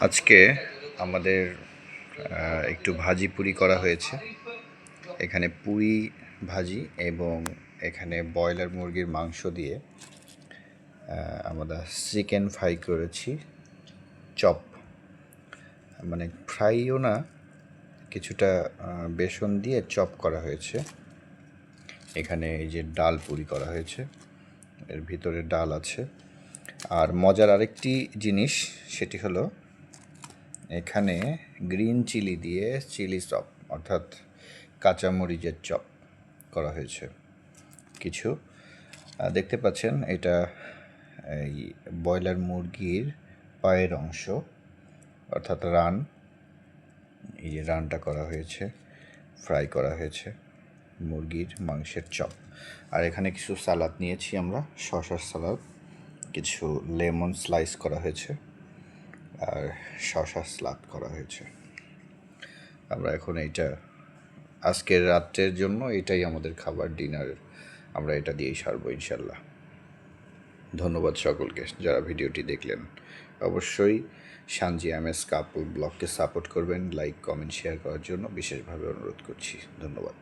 আজকে আমাদের একটু ভাজি পুরি করা হয়েছে। এখানে পুরি ভাজি এবং এখানে ব্রয়লার মুরগির মাংস দিয়ে আমরা চিকেন ফ্রাই করেছি, চপ, মানে ফ্রাইও না, কিছুটা বেসন দিয়ে চপ করা হয়েছে। এখানে এই যে ডাল পুরি করা হয়েছে, এর ভিতরে ডাল আছে। আর মজার আরেকটি জিনিস, সেটি হলো এখানে গ্রিন চিলি দিয়ে চিলি চপ, অর্থাৎ কাঁচামরিচের চপ করা হয়েছে। কিছু দেখতে পাচ্ছেন, এটা এই ব্রয়লার মুরগির পায়ের অংশ, অর্থাৎ রান। এই যে রানটা করা হয়েছে, ফ্রাই করা হয়েছে, মুরগির মাংসের চপ। আর এখানে কিছু সালাদ নিয়েছি আমরা, শসার সালাদ, কিছু লেমন স্লাইস করা হয়েছে, আর শসা সালাদ করা হয়েছে। আমরা এখন এইটা আজকের রাত্রের জন্য এটাই আমাদের খাবার, ডিনার। আমরা এটা দিয়েই সারবো ইনশাল্লাহ। ধন্যবাদ সকলকে যারা ভিডিওটি দেখলেন। অবশ্যই সানজি এমএস কাপুর ব্লগকে সাপোর্ট করবেন, লাইক, কমেন্ট, শেয়ার করার জন্য বিশেষভাবে অনুরোধ করছি। ধন্যবাদ।